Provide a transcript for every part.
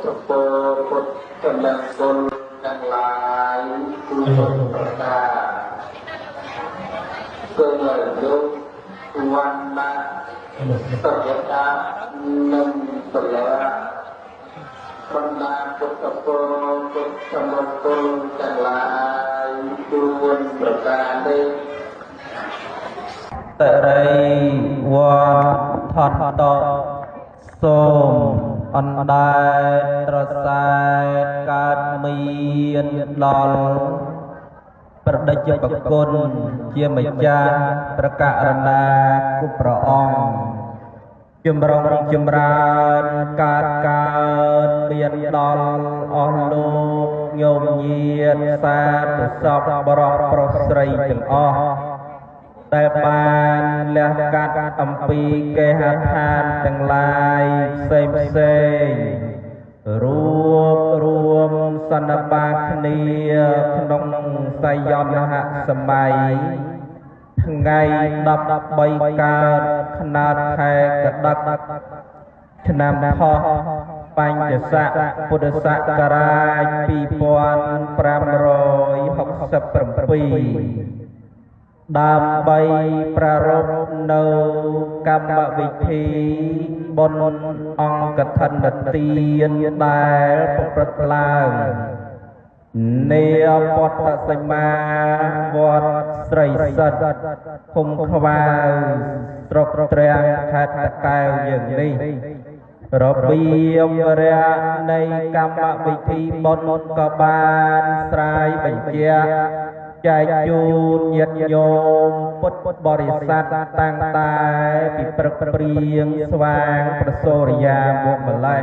ទ្ធពពុទ្ធកម្លាំងគុណទាំងឡាយគឺប្រការគឺលោកវណ្ណៈតយតានិងពលៈបណ្ដាពុទ្ធពពុទ្ធកម្លាំងគុណទាំងឡាយគឺប្រការនេះតរិវថតសូមអណ្ដែតត្រសែតកើតមានដល់ប្រដេជបគុណជាម្ចាស់ប្រការណាគុព្រះអង្គចម្រុងចម្រើនកើតមានដល់អស់លោកញោមញាតិសាធុសពបរិសប្រុសស្រីទាំងអស់ដែលបានលះកាត់អំពីគេហដ្ឋានទាំងឡាយផ្សេងរួមសន្និបាតគ្នាក្នុងសយនហសម័យថ្ងៃ13កើតខ្នាតខែកដឹកឆ្នាំថោះបញ្ញស័កពុទ្ធសករាជ2567ដើម្បីប្រារព្ធនៅកម្មវិធីបុណ្យអង្គកឋិនទានដែលប្រព្រឹត្តឡើងនាពុទ្ធសីមាវត្តស្រីសិទ្ធភូមិខ្វាវស្រុកទ្រាំងខេត្តតាកែវយើងនេះរបៀបរយៈនៃកម្មវិធីបុណ្យក៏បានស្រាយបញ្ជាក់ចែកជូនញាតិញោមពុទ្ធបរិស័ទតាំងតែពីព្រឹកព្រៀងស្វាងប្រសូរិយាមកម្លេះ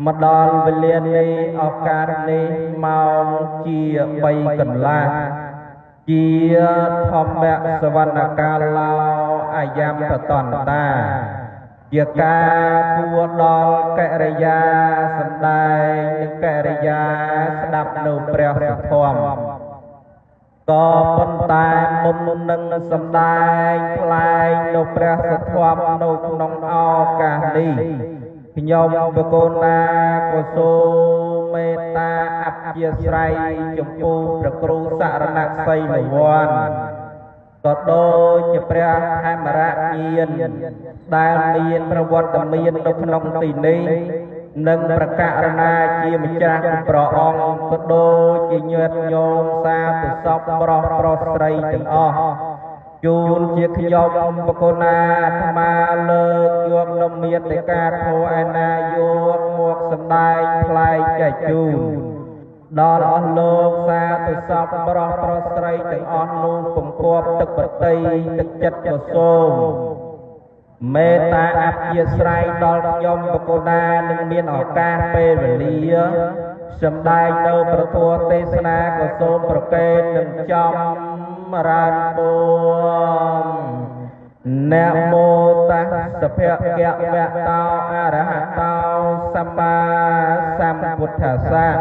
មកដល់វេលានេះឱកាសនេះម៉ោងជា3កន្លះជាធម្មសវនកាឡោអាយមបតន្តាជាការគួរដល់កិរិយាសម្ដែងនិងកិរិយាស្ដាប់នៅព្រះធម៌ក៏ប៉ុន្តែមុននឹងសម្ដែងថ្លែងនៅព្រះសទ្ធមនៅក្នុងឱកាសនេះខ្ញុំបកូនណាក៏សូមមេត្តាអព្យាស្រ័យចំពោះព្រះគ្រូសរណសីលវ័នក៏ដូចជាព្រះហេមរៈញាណដែលមានប្រវត្តិមាននៅក្នុងទីនេះនិងប្រការណាជាម្ចាស់ព្រះអង្គក៏ដូចជាញាតិញោមសាធុសពប្រុសស្រីទាំងអស់ជូនជាខ្ញុំបកូនណាអាត្មាលើកយកនំមានតកាធោឯណាយកមកសម្ដែងថ្លែងចែកជូនដល់អស់លោកសាធុសពប្រុសស្រីទាំងអស់នោះពំគប់ទឹកបតីទឹកចិត្តក៏សូមមេត្តាអព្យាស្រ័យដល់ខ្ញុំបកូនណានឹងមានឱកាសពេលវេលាសម្ដែងនៅប្រធមទេសនាក៏សូមប្រកេតនឹងចំរានបួងណាមោតស្សភៈកៈវៈតោអរហតោសម្មាសម្ពុទ្ធស្សៈ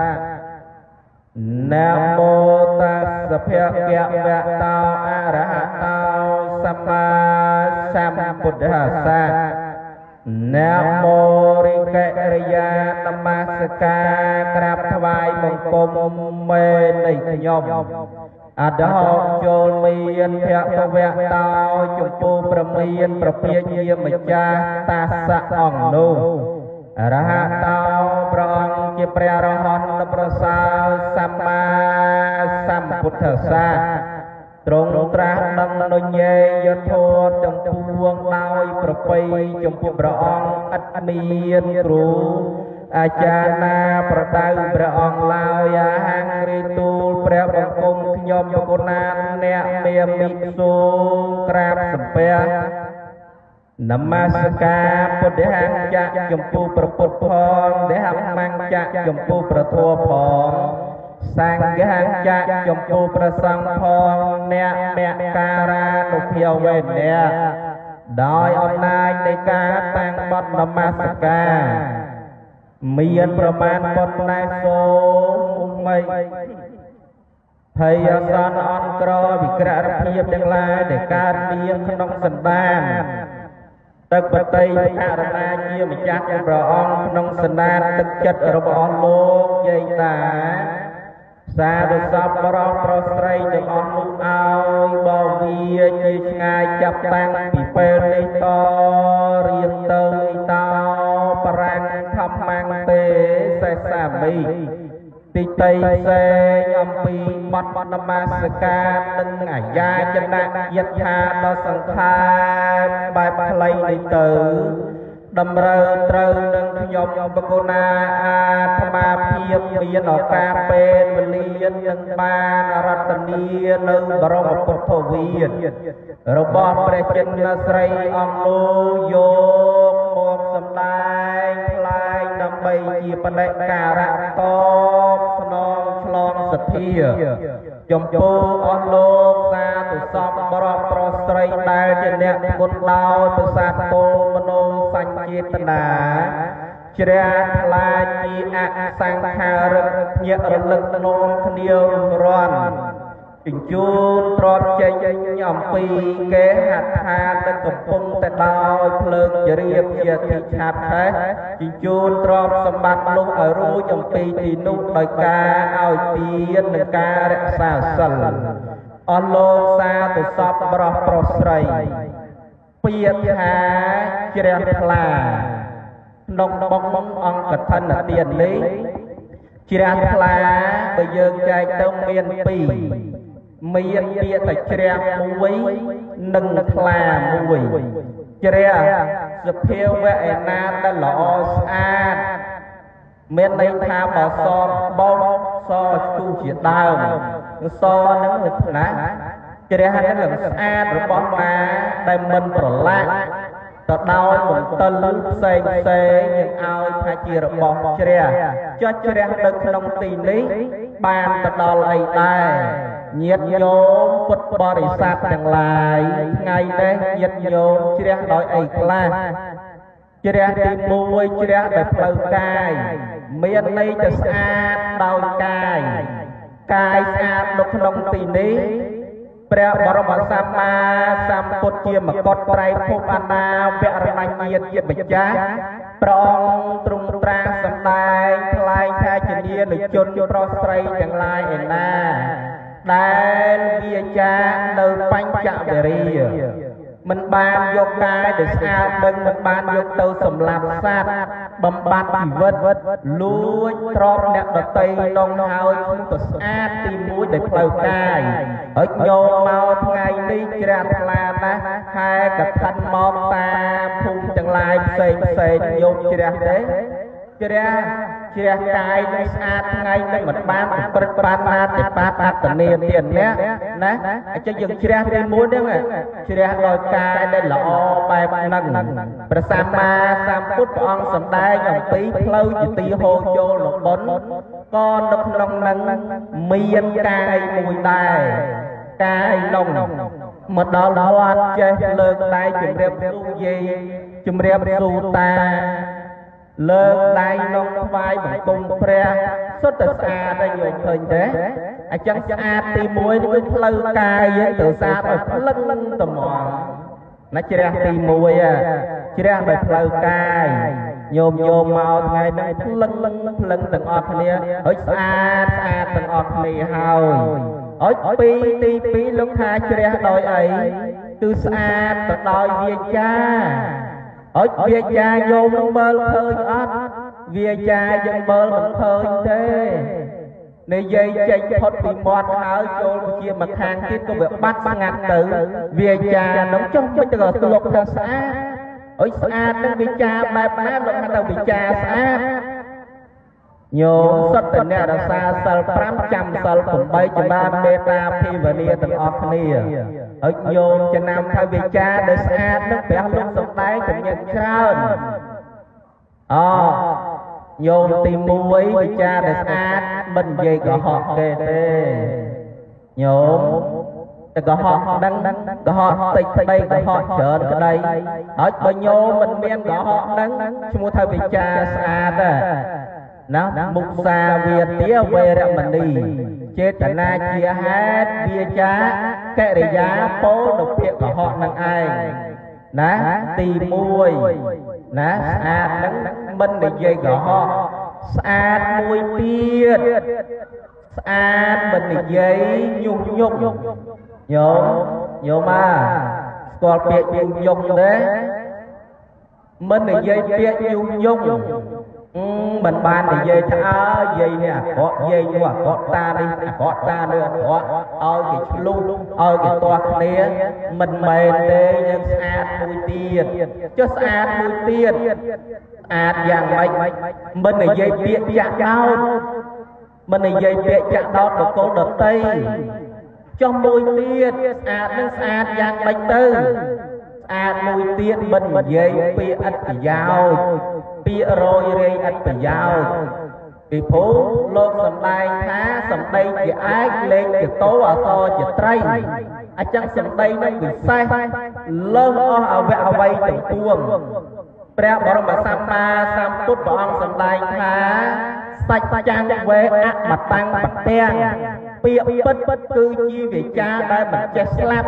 ណាមោតស្សភៈកៈវៈតោអរហតោសម្មាសម្ពុទ្ធស្សៈណាមោរិករិយានមស្ការក្រាបថ្វាយបង្គំមេនៃខ្ញុំអដហោចូលមានភគវៈតោចំពោះប្រមានប្រពាញាម្ចាស់តាសៈអង្គនោះអរហតោព្រះអង្គជាព្រះរហន្តប្រសើរសម្មាសម្ពុទ្ធស្សៈទ្រង់ត្រាស់ដឹងនុញេយធម៌ទាំងពួងដោយប្រពៃចំពោះព្រះអង្គឥតមានគ្រូអាចារ្យណាប្រដៅព្រះអង្គឡើយអាហង្រីទូលព្រះបង្គំខ្ញុំបកូនណាអ្នកមានមិសូក្រាបសំពះនមស្ការពុទ្ធហង្ចៈចំពោះព្រះពុទ្ធផងទេហមង្ចៈចំពោះព្រះធម៌ផងសង្ឃហង្ចៈចំពោះព្រះសង្ឃផងអ្នកមការានុភាវេអ្នកដោយអំណាចនៃការតាំងបទនមស្ការមានប្រមាណប៉ុណ្ណេះសូមមីភ័យអសន្នអន្តរវិក្រភាពទាំងឡាយដែលកើតមានក្នុងសន្តាន ទឹកបតីករណាជាម្ចាស់ព្រះអង្គក្នុងសនាទឹកចិត្តរបស់លោកយាយតាសាទសពបរោះប្រុសស្រីទាំងអស់នោះឲ្យបវាជាឆ្ងាយចាប់តាំងពីពេលនេះតរៀងទៅតបរាំងធម្មងទេសេសាមីទីតីផ្សេងអំពីបទនមស្ការនិងអាយាចនៈយថាដល់សង្ខារបែបខ្លីនេះទៅតម្រូវត្រូវនឹងខ្ញុំបកុណាអាត្មាភាពមានឱកាសពេលវេលានឹងបានរតនីនៅបរមពុទ្ធវាទរបស់ព្រះចិនស្រីអង្គលោកយកមកសម្ដែងថ្លែងដើម្បីជាបដិការៈតបស្នងឆ្លងសទ្ធាចំពោះអស់លោកសាទសពបរោះប្រុសស្រីដែលជាអ្នកគុណដោយប្រសាទគោមនោសញ្ចេតនាជ្រះថ្លាជាអសង្ខារឹកភ្ញាក់រលឹកនោមគ្នារំរាន់ជញ្ជូនទ្របចេញអំពីគេហដ្ឋាននិងកំពុងតែដោយភ្លើងជ្រាបជាទីឆាប់ឆេះជញ្ជូនទ្របសម្បត្តិនោះឲ្យរួចអំពីទីនោះដោយការឲ្យទាននិងការរក្សាសិលអស់លោកសាទសពបរោះប្រុសស្រីពាក្យថាជ្រះថ្លាក្នុងបងអង្គកឋិនទាននេះជ្រះថ្លាបើយើងចែកទៅមានពីរមានពាក្យថាជ្រះមួយនិងថ្លាមួយជ្រះសភាវៈឯណាដែលល្អស្អាតមានន័យថាបើសបោសស្ទូជាដើមសនឹងវាណាជ្រះនឹងស្អាតរបស់ណាដែលមិនប្រឡាក់ទៅដោយមន្ទិលផ្សេងផ្សេងយើងឲ្យថាជារបស់ជ្រះចុះជ្រះនៅក្នុងទីនេះបានទៅដល់អីដែរញាតិញោមពុទ្ធបរិស័ទទាំងឡាយថ្ងៃនេះញាតិញោមជ្រះដោយអីខ្លះជ្រះទី1ជ្រះដោយផ្លូវកាយមានន័យទៅស្អាតដោយកាយកាយស្អាតនៅក្នុងទីនេះព្រះបរមសម្មាសម្ពុទ្ធជាមកុដត្រៃភពអនាវរណញាតិជាម្ចាស់ព្រះអង្គទ្រង់ត្រាស់សម្ដែងថ្លែងថាជានាលជនប្រុសស្រីទាំងឡាយឯណាដែលវាចានៅបញ្ចវរីមិនបានយកកាយដែលស្អាតដឹងមិនបានយកទៅសម្លាប់សត្វបំបត្តិជីវិតលួចទ្រព្យអ្នកដទៃនងហើយឈ្មោះទៅស្អាតទី1ដោយផ្លូវកាយហើយញោមមកថ្ងៃនេះជ្រះថ្លាណាស់ហែកឋិនមកតាមភូមិទាំងឡាយផ្សេងផ្សេងញោមជ្រះទេជ្រះកាយនឹងស្អាតថ្ងៃនឹងមិនបានប្រព្រឹត្តបានណាតិបាតអត្តនេទៀតអ្នកណាអញ្ចឹងយើងជ្រះទី1ហ្នឹងជ្រះដោយកាយដែលល្អបែបហ្នឹងព្រះសម្មាសម្ពុទ្ធព្រះអង្គសម្ដែងអំពីផ្លូវជាទីហូរចូលនៅបុណ្យក៏នៅក្នុងហ្នឹងមានកាយមួយដែរកាយនោះមកដល់វត្តចេះលើកដៃជំរាបសួរយាយជំរាបសួរតាលើកដៃនំថ្វាយបង្គំព្រះសុទ្ធតែស្អាតហើយញោមឃើញទេអញ្ចឹងស្អាតទី1នេះគឺផ្លូវកាយយើងត្រូវស្អាតឲ្យភ្លឹងត្មងណាជ្រះទី1ជ្រះដោយផ្លូវកាយញោមមកថ្ងៃនេះភ្លឹងទាំងអស់គ្នាហើយស្អាតទាំងអស់គ្នាហើយពីទី2លោកថាជ្រះដោយអីគឺស្អាតទៅដោយវាចាអុចវាចាយោមនឹងមើលឃើញអត់វាចាយើងមើលមិនឃើញទេនិយាយចេញផុតពីមាត់ហើយចូលជាមកខាងទៀតក៏វាបាត់ស្ងាត់ទៅវាចានឹងចុះមិនទៅស្លុកថាស្អាតអុចស្អាតនឹងវាចាបែបណាលោកថាវាចាស្អាតញោមសុទ្ធតែអ្នករក្សាសិល5ចាំសិល8ចម្រើនមេត្តាភាវនាទាំងអស់គ្នាហើយញោមចំណាំថាវាចាដែលស្អាតនឹងព្រះលោកសម្ដែងចំណេញច្រើនញោមទី1វាចាដែលស្អាតមិននិយាយកុហកគេទេញោមតែកុហកដឹងកុហកតិចក្តីកុហកច្រើនក្តីហើយបើញោមមិនមានកុហកដឹងឈ្មោះថាវាចាស្អាតណាមុសាវាទាវេរមណីចេតនាជាហេតុវាចាកិរិយាពោលនៅពាក្យកុហកនឹងឯង ná tì mùi ná sạch nâng mình để dây gõ sạch mùi tiết sạch mình để dây nhung nhung nhôm mà còn biệt nhung nhung đấy mình để dây biệt nhung nhung mình ban để dây thả dây nè có dây nhưng mà có ta đi có ta nữa có ôi cái luôn ôi cái toa kia mình mềm đây nhưng sạch mùi tiệt cho sạch mùi tiệt sạch dạng mạch mình để dây biệt chặt đau mình để dây biệt chặt đau của cô đợt tây cho mùi tiệt sạch nhưng sạch dạng mạch tư sạch mùi tiệt mình dây biệt ắt dao bị rồi rây ắt bị dao bị phố lột sầm đai khá sầm đây chỉ ái lên chỉ tố ở so chỉ tray chẳng sầm đây nó bị sai lơ ở vẽ vay từng tuồng bè bảo mà sama sam tốt bảo ông sầm đai khá sạch trang về ác mặt tăng mặt ten bịa bất cứ chi về cha đây mà chết slap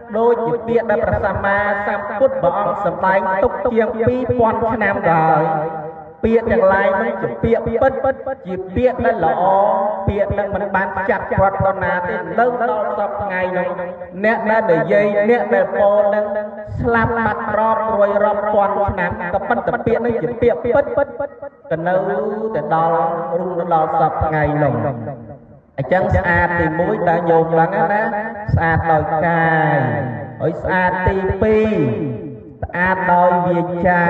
đôi chỉ bịa đây là sama sam tốt bảo ông sầm đai túc chiang pi quan nam rồi bịa chẳng lại nó chỉ bịa bất chỉ bịa đây là bịa đang mình bán chặt quạt con nào thì lớn to sắp ngày này nét đã để dây nét để po đang slap mặt rọp rồi rọp quan nam tập bịa nó chỉ bịa bất cần đâu để đo rung nó đo sắp ngày lồng chẳng xa thì mũi đã nhôm lắng á xa đòi cài ở xa tì pi xa đòi việt trà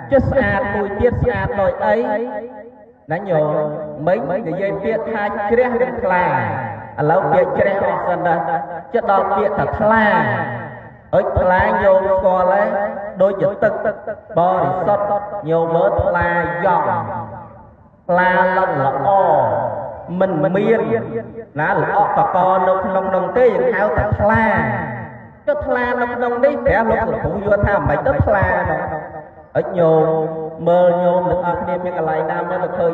chứ xa mùi tiết xa đòi ấy đã nhổ mấy người dây tiết hai trẻ được là lâu tiết trẻ họ sân đó chứ đòi tiết thật là ở là nhôm có lấy đôi chữ tức bò thì sốt nhiều mớ là dòng là lần là o mình miên là ọ và con nông nông tê hao thật là cho thla nông đi kẻ lúc là cũng vô tham mày tất thla nó ở nhôm mơ nhôm được ở đây mấy cái lại nam nó được hơi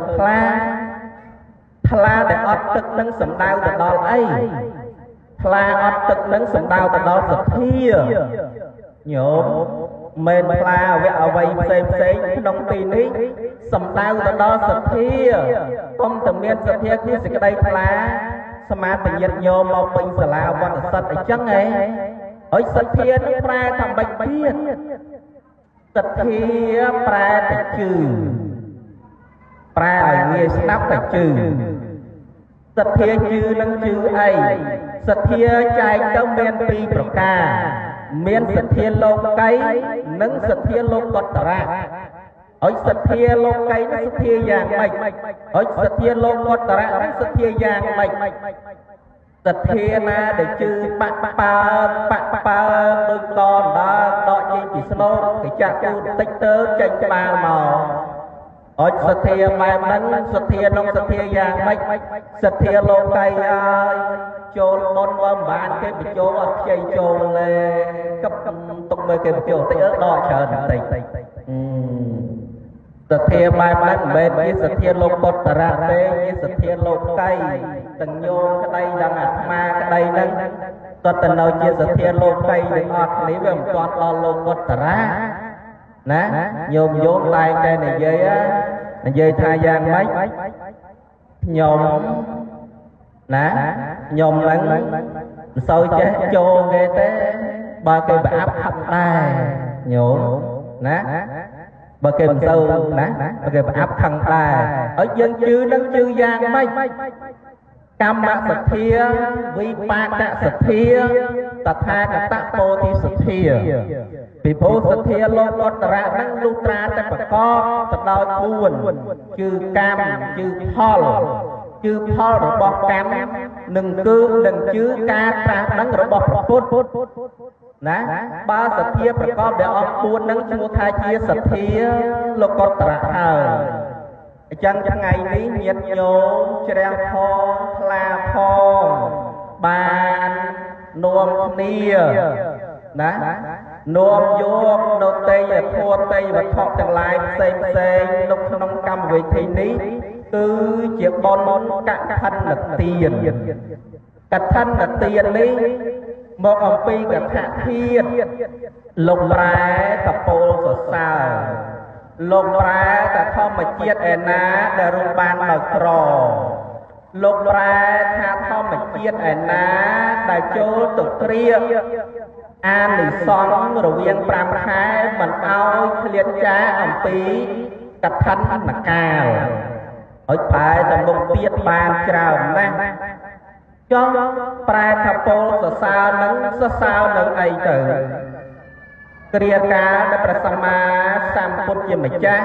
thla để ọt tức nâng sầm đau từ đó ấy thla ọt tức nâng sầm đau từ đó sập thia nhôm mền thla vẽ ở vây xem nông tin ấy sầm đau từ đó sập thia không từng miên sập thia kia sẽ cái đây thla sama tự nhiên nhôm màu bình sờ lao quan sật ở chân ấy ở sật thia nó ra thành bạch biên sật thia ra thành trừ ra ở nghe snap thành trừ sật thia trừ nâng trừ ấy sật thia trai cao miên pi bậc ca miên sật thia lô cây nâng sật thia lô cột ra ở sật thia lô cây nó sật thia vàng mạch ở sật thia lô cột ra nó sật thia vàng mạch sật thia na để chư ba đôi con đó đọ trên chỉ snow cái chạc tu tích tớ tranh ba màu ở sật thia mai nắng sật thia nông sật thia vàng mạch sật thia lô cây chôn môn bơm bán cái bị chôn ở chơi chôn lên cấp tung mấy cái chôn tới ở đo chờ thằng sật thia mai bán bên với sật thia lô cột ra tê với sật thia lô cây từng nhôm cái đây đang ạt ma cái đây nâng toàn tình nào chia sật thia lô cây để ọt lấy về một con lo lô cột ra nè nhôm nhôm tay cái này dây thay giang mấy nhôm nè nhôm lắng sôi chết chô nghe té ba cây bả áp hấp tay nhôm nè bà kê bằng sâu nè bà kê bằng áp khăn tay ở dân chư nâng chư giang mấy cam mạ sật thia vi ba cả sật thia tà tha cả tạ bồ thì sật thia vì bố sật thia lô cột ra nâng lưu tra tại bà co tà đôi buồn chư cam chư phol rồi bọc cam nâng cư nâng chư ca tra nâng rồi bọc phút nè ba sật thia bà co để ông buồn nâng chua thai chia sật thia lô cột ra hờ chẳng ngày ní nhiệt nhô treo phong la phong bàn nuông nia nè nuông vô nô tây và thua tây và thọ chẳng lại xem lúc nông cam về thì ní cứ chiếc bon cạn thân là tiền cạn thân là tiền đi មកអំពីកថាធាតុលោកប្រែតពលសរសើរលោកប្រែតធម្មជាតិឯណាដែលរួមបានដោយក្រលោកប្រែថាធម្មជាតិឯណាដែលចូលទៅត្រៀបអានិសង្ឃរវាង5ខែមិនឲ្យឃ្លាតចាអំពីកថានកាលឲ្យប្រែទៅមុខទៀតបានច្រើនណាស់ចុះប្រែថាពលសរសើរនឹងសរសើរនឹងអីទៅគ្រាកាលដែលព្រះសម្មាសម្ពុទ្ធជាម្ចាស់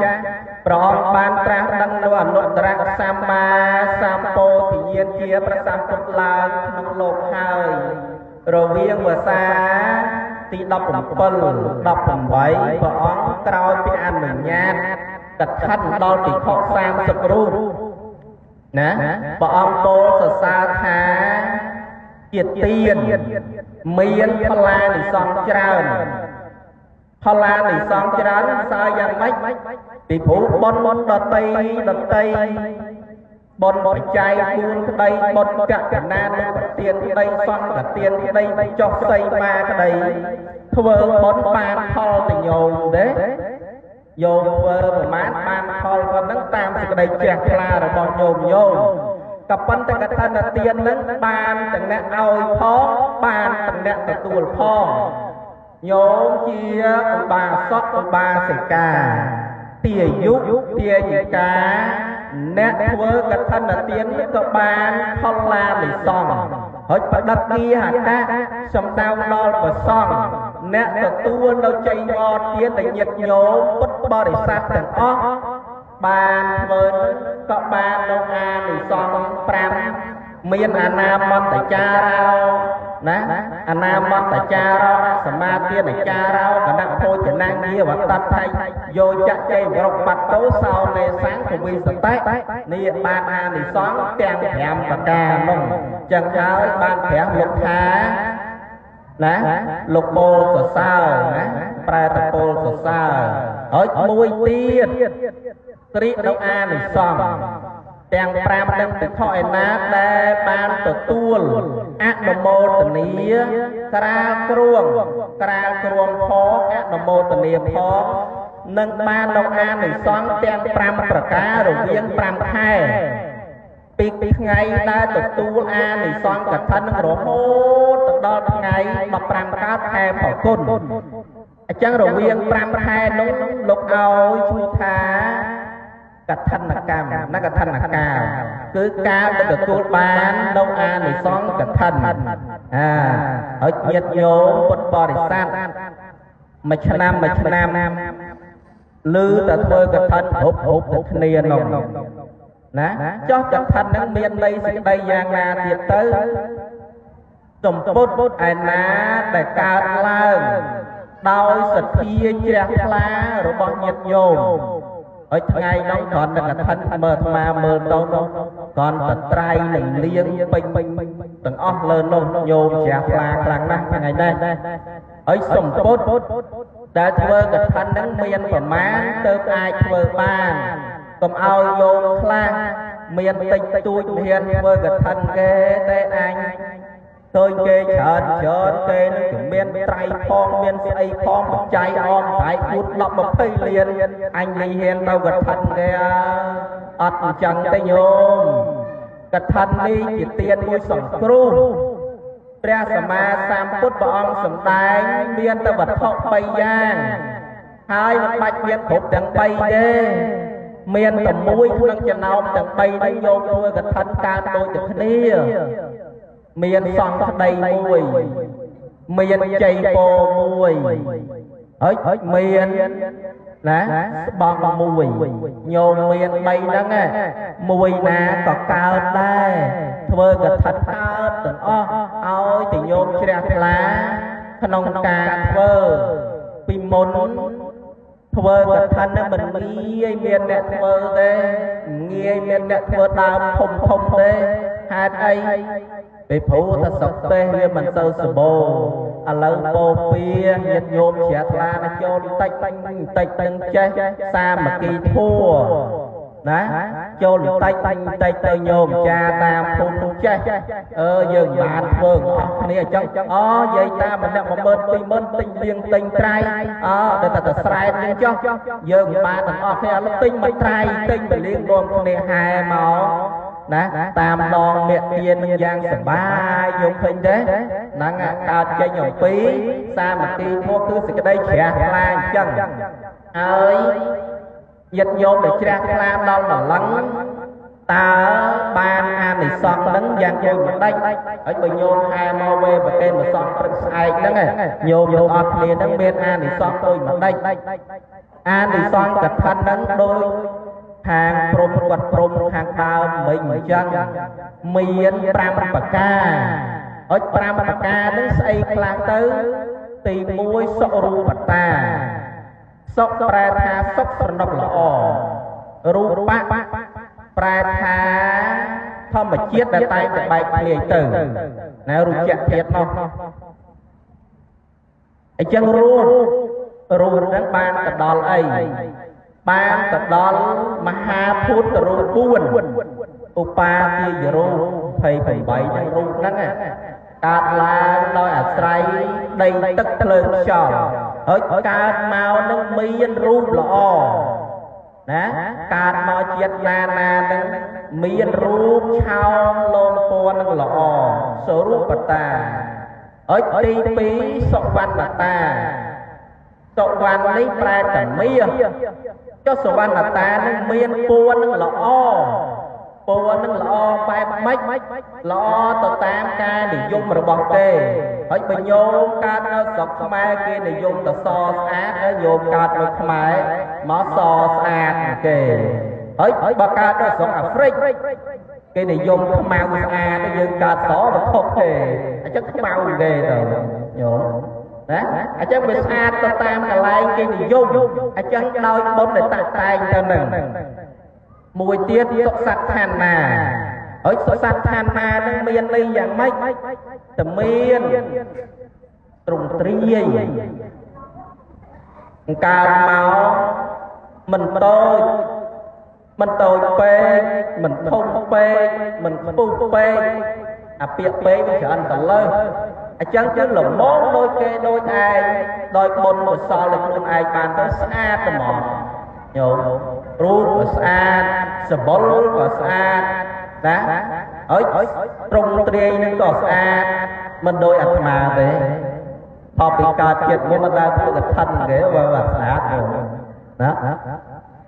ព្រះអង្គបានត្រាស់ដឹងនូវអនុត្តរសម្មាសម្ពោធិញ្ញាណជាព្រះសម្ពុទ្ធឡើងក្នុងលោកហើយរវាងវស្សាទី17 18ព្រះអង្គក្រោយពីអនុញ្ញាតកថាដល់ភិក្ខុ30រូបណាព្រះអង្គពោលសរសើរថាជាទានមានផល្លានិសង្ឃច្រើនផល្លានិសង្ឃច្រើនសើយ៉ាងម៉េចពីព្រោះបុណ្យដតីបុណ្យបច្ច័យ4ក្តីបុណ្យកកណានុប្រទានក្តីសង្ឃទានក្តីចុះសីមាក្តីធ្វើបុណ្យបានផលទៅញោមទេយោមធ្វើប្រមាណបានផលប៉ុណ្ណឹងតាមសេចក្តីជ្រះថ្លារបស់ញោមក៏ប៉ុន្តែកថាទាននឹងបានទាំងអ្នកឲ្យផងបានទាំងអ្នកទទួលផងញោមជាឧបាសកឧបាសិកាទាយុទាយិកាអ្នកធ្វើកថាទានក៏បានផលឡានិសង្ឃហើយប្រដិតគីហកៈសំដៅដល់ព្រះសង្ឃអ្នកទទួលនៅចៃវរទានដែលញាតិញោមពុទ្ធបរិស័ទទាំងអស់បានធ្វើក៏បាននៅអានិសង្ឃ5មានអនាមន្តចារោណាអនាមន្តចារោអសមាទានចារោគណៈភោជនាងាវតថៃយោចៈចេវរបតោសោនេសាំងពវិសតិនេះបានអានិសង្ឃទាំង5ប្រការនោះចឹងហើយបានព្រះលោកថាណាលោកពោលសរសើរណាប្រែតពោលសរសើរហើយមួយទៀតគ្រានៅអានិសង្ឃទាំង5នឹងពិខុឯណាដែលបានទទួលអនុមោទនាក្រាលគ្រងផងអនុមោទនាផងនឹងបាននៅអានិសង្ឃទាំង5ប្រការរវាង5ខែពីថ្ងៃដែលទទួលអានិសង្ឃកថានឹងរហូតទៅដល់ថ្ងៃ15កើតខែផល្គុនអញ្ចឹងរវាង5ខែនោះលោកឲ្យឈ្មោះថាកថាកម្មណាកថាកាលគឺការដែលទទួលបាននៅអានិសង្ឃកថាហើយញាតិញោមពុទ្ធបរិស័ទមួយឆ្នាំឮតែធ្វើកថាគ្រប់ទៅគ្នានោះណាចុះកថានឹងមានន័យសេចក្តីយ៉ាងណាទៀតទៅសម្ពុទ្ធឯណាដែលកើតឡើងដោយសទ្ធាជ្រះថ្លារបស់ញាតិញោមហើយថ្ងៃនោះគ្រាន់តែកថាមើលអាត្មាមើលទៅនោះគ្រាន់តែត្រៃនឹងលៀងពេញទាំងអស់លើនោះញោមជ្រះថ្លាខ្លាំងណាស់ថ្ងៃនេះហើយសម្ពុទ្ធដែលធ្វើកថានឹងមានប្រមាណទៅអាចធ្វើបានកុំឲ្យយោមខ្លះមានតិចតួចមិនហ៊ានធ្វើកថាគេតែអញឃើញគេច្រើនគេនឹងមានត្រៃផងមានស្អីផងបច្ច័យអមប្រៃ4 10 20លានអញមិនហ៊ានទៅកថាគេអត់អញ្ចឹងទេញោមកថានេះជាទានមួយសង្គ្រោះព្រះសម្មាសម្ពុទ្ធព្រះអង្គសម្ដែងមានតែវត្ថុ3យ៉ាងហើយមិនបាច់មានគ្រប់ទាំង3ទេមានតែមួយក្នុងចំណោមទាំង3នេះយកធ្វើកថាកើតដូចតែគ្នាមានសង្ឃក្តីមួយមានជ័យពោមួយហើយមានណាស្បង់មួយញោមមាន3ហ្នឹងមួយណាក៏កើតដែរធ្វើកថាកើតទាំងអស់ឲ្យតែញោមជ្រះថ្លាក្នុងការធ្វើពីមុនធ្វើកថានឹងមិនងាយមានអ្នកធ្វើទេងាយមានអ្នកធ្វើដើមធំទេហេតុអីពីព្រោះថាសុខទេវាមិនទៅសម្បូរឥឡូវពោពីញាតិញោមជ្រះថ្លាចូលតិចនឹងចេះសាមគ្គីធัว ná chôn tay tay nhôm cha ta phun chết dừng bạn vương nè chẳng vậy ta mình đang mà mơn tinh tinh trai để ta sai nhưng cho dừng bạn mình nó tinh mà trai tinh mà liên luôn nè hai màu nè tam đòn miệng tiên giang sầm ba dùng hình thế nắng cao chơi nhộng phí xa mà đi mua cứ sự cái đây trẻ la chân ơi dịch nhôm để cha la đau mà lắng ta ban an thì son nắng giang chơi một đây ở bên nhôm hai mau về và tên một son sai đó này nhôm nhôm ọt liền đang bên an thì son tôi mà đây an thì son cật thân nắng đôi hàng prom vật prom hàng bao mình chân miền pram bạc ca ở pram bạc ca nó xây lang tới tìm muối sọ ru bạc ta sọ prai tha sọ sần độc lọ ru bạc prai tha thom mà chiết đã tay để bài liền từ nào ru chẹt thiệt nóไอ้จังรูนั้นบานกระดอลไอ้บานกระดอลมหาพุทธรูปวนอุปาติยรูไผ่ใบจังรูนั่นไงการลาลอยอาศัยในตึกเพลิงชอบเฮ้ยการเมานั่งมีนรูปหล่อนะการเมาเจียดนานั่งมีนรูปชาวโลนปวนนั่งหล่อสรูปตาเอ้ยตีปีสวันตาสวันนี้แปลแต่เมียเจ้าสวันตานั่งเมียนปวนนั่งหล่อปวนนั่งหล่อไปไม่หล่อต่อตามการนิยมระบอกเต้เฮ้ยไปโยมการเอาสกมาเกนิยมต่อซอสอาดแล้วโยมการเอาขมายหมอซอสอาดเกเฮ้ยบอกการเอาสกอัฟริกcái này dùng cái màu à nó dừng cả sổ mà không hề chắc cái màu ghê rồi nhổ đó chắc bị xa ta tam cả lại cái này dùng chắc đôi bốn để tạt tay cho mình mùi tiết sốt sạch than mà ở sốt sạch than mà nó miên ly dạng mấy tầm miên trùng tri cao màu mình tôi phê mình không phê mình phu phê biệt phê với trở anh tận lơ chẳng chứ là món đôi kê đôi ai đôi bồn một so lịch luôn ai bàn tới xa tầm mỏ nhổ rút của xa sờ bó rút của xa đó ở trong tri nhưng có xa mình đôi ạc mà thế họ bị ca triệt nhưng mà ta có cái thân ghế và xa rồi đó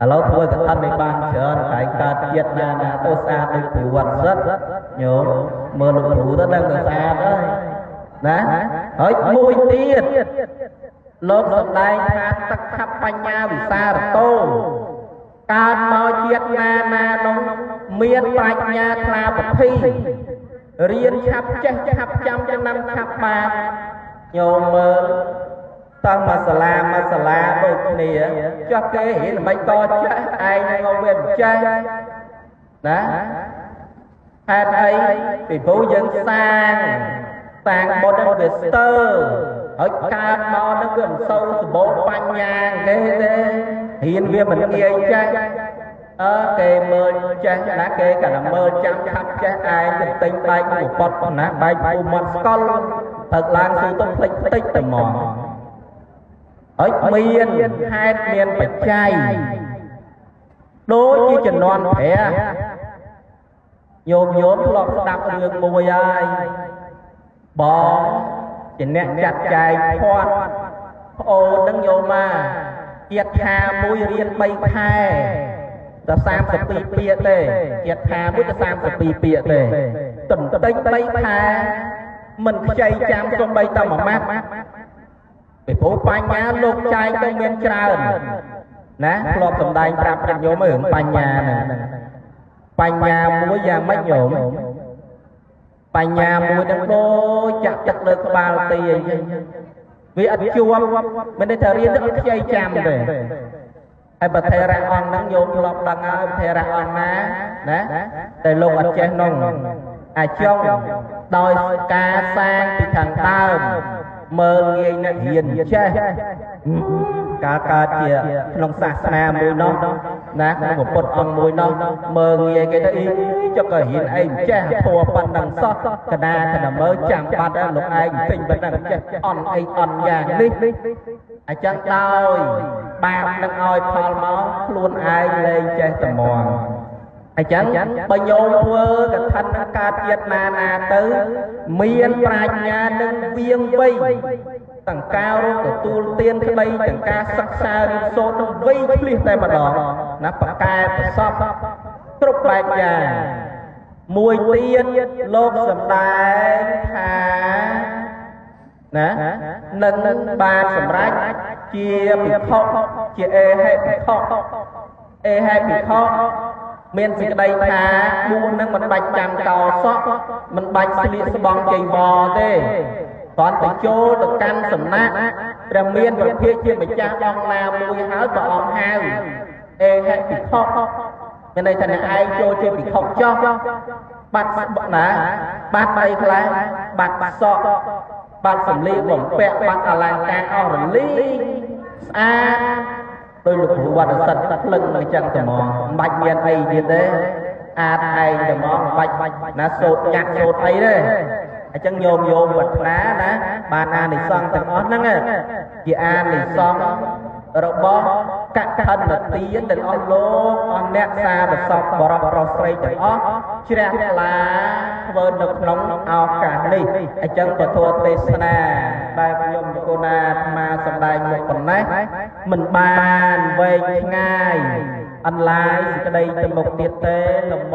lâu thôi cái thân này ban chờ tại cả Việt Nam tôi xa đi phủ vật rất nhớ mưa lụt phủ rất đang ở xa đó hỏi mùi tiết lớp sầm đai tha tắc khắp bánh nha vì xa là tô can mò Việt Nam nó miên bánh nha là bậc thi riêng chắp trăm năm chắp ba nhớ mơ tăng masala đôi này cho cái hiện là mấy to chứ ai đang ngồi bên chơi đó hai ấy thì phố dân sang một đơn Việt tơ ở can nó gần sâu bốn bánh nhà thế hiện viên mình nghe chơi kê mơ chơi đã kê cả là mơ trăm khắp chơi ai thì tinh bay một bọt nè bay của một con thật là sự tốt tích tầm mỏ ở miền hai miền bạch trai đối với trần non thẻ nhôm lọt đạp đường mùi ai bỏ chỉ nẹt chặt chài khoan ô nâng nhôm mà kiệt hà mùi riêng bay khai ta sam sập pi pia tê kiệt hà mùi ta sam sập pi pia tê tuần tây bay khai mình chay chạm trong bay tao mà mát bị phố bánh nhá lục chai trong miền trà nè lọt tầm đai trap trên nhôm ở bánh nhà nè bánh nhà muối vàng mấy nhôm bánh nhà muối đang đôi chặt được bao tiền vì ăn chua mình đây thời riêng rất chay chạm về ai bật thề ra on nắng nhôm lọt đằng ai thề ra on ná nè để lục ăn chay nông ai trong đòi ca sang thì thằng tao mơ nghe nè hiền chơi ca chia trong sạc na mùi nó ណាក្នុងពុទ្ធអង្គមួយនោះមើងងាយគេទៅចុះក៏ហ៊ានឯងចេះធัวប៉ុណ្ណឹងសោះកណាមើលចាំបាត់លោកឯងពេញប៉ុណ្ណឹងចេះអន់អីអន់យ៉ាងនេះអញ្ចឹងដោយបាបនឹងឲ្យផលមកខ្លួនឯងលែងចេះត្មងអញ្ចឹងបើញោមធ្វើកថានឹងកើតជាតិណាទៅមានប្រាជ្ញានឹងវៀងវៃទាំងការរកទទួលទានក្តីទាំងការសិក្សារៀនសូត្រនឹងវៃភ្លៀសតែម្ដងណាប្រកែប្រសពគ្រប់បែបយ៉ាងមួយទៀតលោកសម្ដែងថាណានឹងបានសម្រេចជាភិក្ខុជាអេហេភិក្ខុអេហេភិក្ខុមានសេចក្តីថា4នឹងមិនបាច់ចាំកោសក់មិនបាច់ស្លៀកស្បង់ចីវរទេគ្រាន់តែចូលទៅកាន់សំណាក់ព្រះមានប្រភេទជាម្ចាស់អង្គណាមួយហើយព្រះអង្គហៅអេហេភិក្ខុមានន័យថាអ្នកឯងចូលជាភិក្ខុចោះបាត់ណាបាត់អីខ្លះបាត់សក់បាត់សម្លៀកបំពាក់បាត់អលង្ការអស់រលីស្អាតដោយលោកគ្រូវត្តសិទ្ធិភ្លឹងអញ្ចឹងតែហ្មងមិនបាច់មានអីទៀតទេអាចឯងតែហ្មងមិនបាច់ណាសូត្រញាក់សូត្រអីទេអញ្ចឹងញោមវត្តណាណាបានអានិសង្ឃទាំងអស់ហ្នឹងជាអានិសង្ឃរបស់កឋិនទានទាំងអស់លោកអស់អ្នកសារសពបរោះប្រុសស្រីទាំងអស់ជ្រះថ្លាធ្វើនៅក្នុងឱកាសនេះអញ្ចឹងពធទេសនាដែលខ្ញុំកូណាអាត្មាសម្ដែងមកប៉ុណ្ណេះមិនបានវែងឆ្ងាយអន្លាយសេចក្តីទៅមុខទៀតទេល្មម